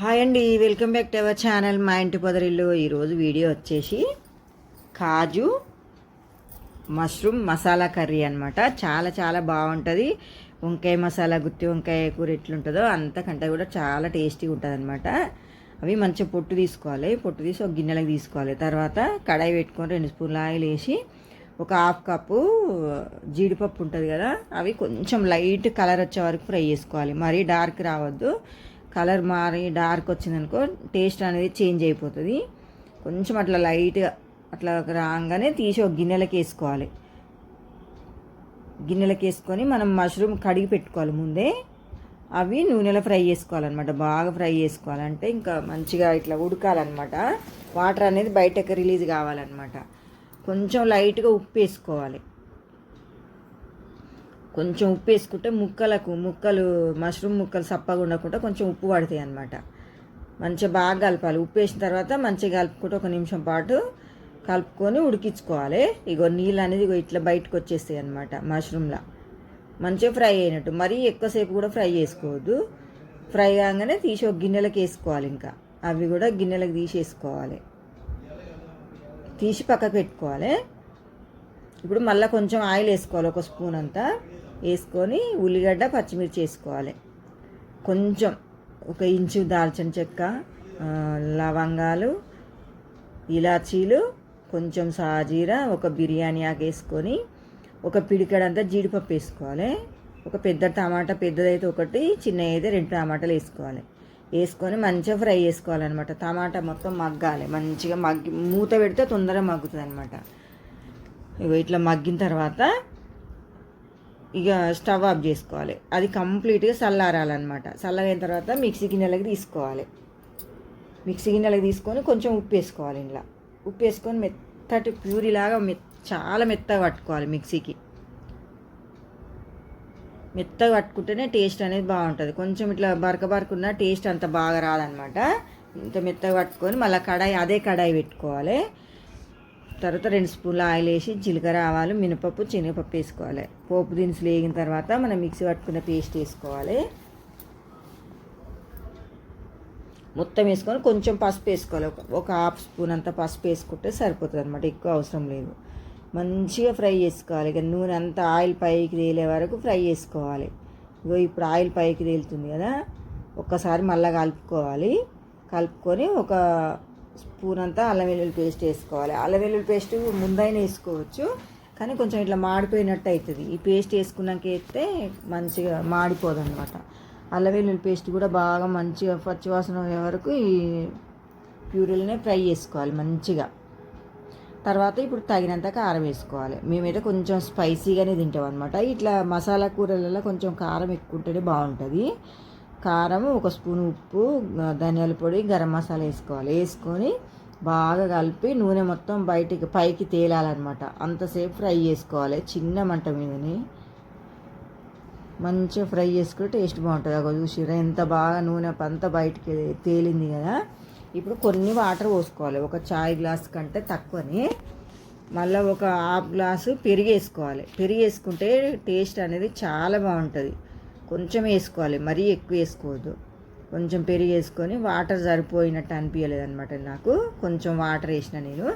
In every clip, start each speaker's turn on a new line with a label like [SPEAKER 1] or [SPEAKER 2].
[SPEAKER 1] Hi అండి, welcome back to our channel మా ఇంటి పొదరిల్లు. ఈరోజు వీడియో వచ్చేసి కాజు మష్రూమ్ మసాలా కర్రీ అనమాట. చాలా చాలా బాగుంటుంది. వంకాయ మసాలా, గుత్తి వంకాయ కూర ఎట్లుంటుందో అంతకంటే కూడా చాలా టేస్టీగా ఉంటుంది అనమాట. అవి మంచిగా పొట్టు తీసుకోవాలి. పొట్టు తీసి ఒక గిన్నెలకు తీసుకోవాలి. తర్వాత కడాయి పెట్టుకొని 2 స్పూన్ల ఆయిల్ వేసి ఒక హాఫ్ కప్పు జీడిపప్పు ఉంటుంది కదా, అవి కొంచెం లైట్ కలర్ వచ్చే వరకు ఫ్రై చేసుకోవాలి. మరీ డార్క్ రావద్దు. కలర్ మారి డార్క్ వచ్చిందనుకో టేస్ట్ అనేది చేంజ్ అయిపోతుంది. కొంచెం అట్లా లైట్గా అట్లా రాగానే తీసి ఒక గిన్నెలకి వేసుకోవాలి. గిన్నెలకి వేసుకొని మనం మష్రూమ్ కడిగి పెట్టుకోవాలి ముందే. అవి నూనెలో ఫ్రై చేసుకోవాలన్నమాట. బాగా ఫ్రై చేసుకోవాలంటే ఇంకా మంచిగా ఇట్లా ఉడకాలన్నమాట. వాటర్ అనేది బయటకు రిలీజ్ కావాలన్నమాట. కొంచెం లైట్గా ఉప్పు వేసుకోవాలి. కొంచెం ఉప్పు వేసుకుంటే ముక్కలు మష్రూమ్ ముక్కలు సప్పగా ఉండకుండా కొంచెం ఉప్పు పడతాయి అన్నమాట. మంచిగా బాగా కలపాలి. ఉప్పు వేసిన తర్వాత మంచిగా కలుపుకుంటే 1 నిమిషం పాటు కలుపుకొని ఉడికించుకోవాలి. ఇగో నీళ్ళు అనేది ఇట్లా బయటకు వచ్చేస్తాయి అన్నమాట. మష్రూమ్లా మంచిగా ఫ్రై అయినట్టు. మరీ ఎక్కువసేపు కూడా ఫ్రై చేసుకోవద్దు. ఫ్రై కాగానే తీసి ఒక గిన్నెలకు వేసుకోవాలి. ఇంకా అవి కూడా గిన్నెలకు తీసేసుకోవాలి. తీసి పక్కకు పెట్టుకోవాలి. ఇప్పుడు మళ్ళీ కొంచెం ఆయిల్ వేసుకోవాలి. 1 స్పూన్ అంతా వేసుకొని ఉల్లిగడ్డ, పచ్చిమిర్చి వేసుకోవాలి. కొంచెం 1 ఇంచు దాల్చిన చెక్క, లవంగాలు, ఇలాచీలు, కొంచెం సాజీరా, 1 బిర్యానీ ఆకు వేసుకొని 1 పిడికెడంతా జీడిపప్పు వేసుకోవాలి. 1 పెద్ద టమాటా, పెద్దదైతే 1, చిన్నది అయితే 2 టమాటాలు వేసుకోవాలి. వేసుకొని మంచిగా ఫ్రై చేసుకోవాలన్నమాట. టమాటా మొత్తం మగ్గాలి. మంచిగా మూత పెడితే తొందరగా మగ్గుతుంది అనమాట. ఇట్లా మగ్గిన తర్వాత ఇక స్టవ్ ఆఫ్ చేసుకోవాలి. అది కంప్లీట్గా చల్లారాలన్నమాట. చల్లగైన తర్వాత మిక్సీ గిన్నెలకి తీసుకోవాలి. మిక్సీ గిన్నెలకి తీసుకొని కొంచెం ఉప్పు వేసుకోవాలి. ఇంట్లో ఉప్పు వేసుకొని మెత్తటి ప్యూరీలాగా చాలా మెత్తగా పట్టుకోవాలి. మిక్సీకి మెత్తగా పట్టుకుంటేనే టేస్ట్ అనేది బాగుంటుంది. కొంచెం ఇట్లా బరకబరకున్న టేస్ట్ అంత బాగా రాదనమాట. ఇంత మెత్తగా పట్టుకొని మళ్ళీ అదే కడాయి పెట్టుకోవాలి. తర్వాత 2 స్పూన్ల ఆయిల్ వేసి జీలకర్ర, ఆవాలు, మినపప్పు, శనగపప్పు వేసుకోవాలి. పోపు దినుసులు వేగిన తర్వాత మనం మిక్సీ పట్టుకున్న పేస్ట్ వేసుకోవాలి. మొత్తం వేసుకొని కొంచెం పసుపు వేసుకోవాలి. ఒక హాఫ్ స్పూన్ అంతా పసుపు వేసుకుంటే సరిపోతుంది అనమాట. ఎక్కువ అవసరం లేదు. మంచిగా ఫ్రై చేసుకోవాలి. ఇక నూనె అంతా ఆయిల్ పైకి తేలే వరకు ఫ్రై చేసుకోవాలి. ఇగో ఇప్పుడు ఆయిల్ పైకి తేలుతుంది కదా, ఒక్కసారి మళ్ళీ కలుపుకోవాలి. కలుపుకొని 1 స్పూన్ అంతా అల్లం వెల్లుల్లి పేస్ట్ వేసుకోవాలి. అల్లం వెల్లుల్లి పేస్ట్ ముందైనా వేసుకోవచ్చు, కానీ కొంచెం ఇట్లా మాడిపోయినట్టు అవుతుంది. ఈ పేస్ట్ వేసుకున్నాక వేస్తే మంచిగా మాడిపోదు అనమాట. అల్లం వెల్లుల్లి పేస్ట్ కూడా బాగా మంచిగా పచ్చివాసన అయ్యే వరకు ఈ ప్యూరీలనే ఫ్రై చేసుకోవాలి మంచిగా. తర్వాత ఇప్పుడు తగినంత కారం వేసుకోవాలి. మేమైతే కొంచెం స్పైసీగానే తింటాం అనమాట. ఇట్లా మసాలా కూరలలో కొంచెం కారం ఎక్కువ ఉంటేనే బాగుంటుంది. కారం, 1 స్పూన్ ఉప్పు, ధనియాల పొడి, గరం మసాలా వేసుకోవాలి. వేసుకొని బాగా కలిపి నూనె మొత్తం పైకి తేలాలన్నమాట. అంతసేపు ఫ్రై చేసుకోవాలి చిన్న మంట మీదని. మంచిగా ఫ్రై చేసుకుంటే టేస్ట్ బాగుంటుంది. అక్కడ చూసిరా ఎంత బాగా నూనె అంతా బయటికి తేలింది కదా. ఇప్పుడు కొన్ని వాటర్ పోసుకోవాలి. 1 చాయ్ గ్లాస్ కంటే తక్కువని. మళ్ళీ 1 హాఫ్ గ్లాసు పెరుగు వేసుకోవాలి. పెరుగు వేసుకుంటే టేస్ట్ అనేది చాలా బాగుంటుంది. కొంచెం వేసుకోవాలి, మరీ ఎక్కువ వేసుకోవద్దు. కొంచెం పెరుగు వేసుకొని వాటర్ సరిపోయినట్టు అనిపించలేదు అనమాట నాకు. కొంచెం వాటర్ వేసిన నేను.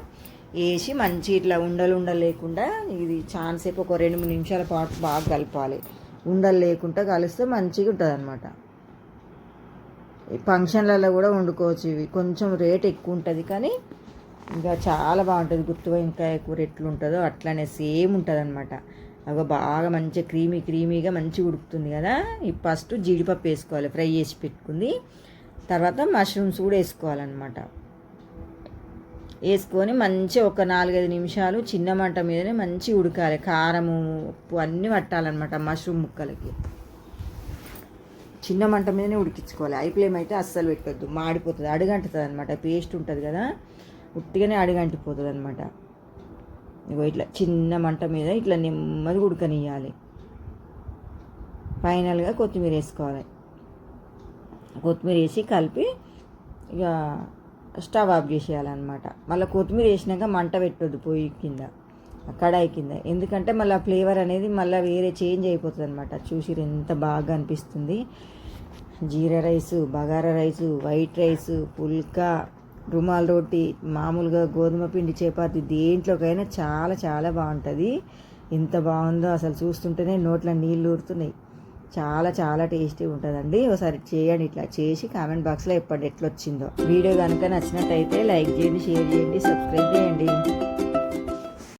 [SPEAKER 1] వేసి మంచి ఇట్లా ఉండలు లేకుండా ఇది చాలాసేపు 1 2-3 నిమిషాల పాటు బాగా కలపాలి. ఉండలు లేకుండా కలిస్తే మంచిగా ఉంటుంది అనమాట. ఈ ఫంక్షన్లలో కూడా వండుకోవచ్చు. ఇవి కొంచెం రేట్ ఎక్కువ ఉంటుంది, కానీ ఇంకా చాలా బాగుంటుంది. గుత్తి వంకాయ కూర ఎట్లుంటుందో అట్లానే సేమ్ ఉంటుంది అనమాట. అవి బాగా మంచిగా క్రీమీగా మంచిగా ఉడుకుతుంది కదా. ఫస్ట్ జీడిపప్పు వేసుకోవాలి, ఫ్రై చేసి పెట్టుకుంది. తర్వాత మష్రూమ్స్ కూడా వేసుకోవాలన్నమాట. వేసుకొని మంచిగా 1 4-5 నిమిషాలు చిన్న మంట మీదనే మంచిగా ఉడకాలి. కారము, ఉప్పు అన్నీ పట్టాలన్నమాట మష్రూమ్ ముక్కలకి. చిన్న మంట మీదనే ఉడికించుకోవాలి. హై ఫ్లేమ్ అయితే అస్సలు పెట్టొద్దు, మాడిపోతుంది, అడుగంటుతుంది అనమాట. పేస్ట్ ఉంటుంది కదా, ఉట్టిగానే అడుగంటిపోతుంది అనమాట. ఇగో ఇట్లా చిన్న మంట మీద ఇట్లా నెమ్మది ఉడకనియాలి. ఫైనల్గా కొత్తిమీర వేసుకోవాలి. కొత్తిమీర వేసి కలిపి ఇక స్టవ్ ఆఫ్ చేసేయాలన్నమాట. మళ్ళీ కొత్తిమీర వేసినాక మంట పెట్టొద్దు పొయ్యి కింద, కడాయి కింద. ఎందుకంటే మళ్ళీ ఫ్లేవర్ అనేది మళ్ళీ వేరే చేంజ్ అయిపోతుంది అనమాట. చూసి ఎంత బాగా అనిపిస్తుంది. Jeera rice, bagara rice, white rice, phulka, rumal roti, మామూలుగా గోధుమ పిండి చపాతి, దేంట్లోకైనా చాలా చాలా బాగుంటుంది. ఎంత బాగుందో అసలు చూస్తుంటేనే నోట్లో నీళ్ళు ఊరుతున్నాయి. చాలా చాలా టేస్టీ ఉంటుందండి. ఒకసారి చేయండి, ఇట్లా చేసి కామెంట్ బాక్స్లో ఎప్పుడు ఎట్లొచ్చిందో. వీడియో కనుక నచ్చినట్టయితే లైక్ చేయండి, షేర్ చేయండి, సబ్స్క్రైబ్ చేయండి.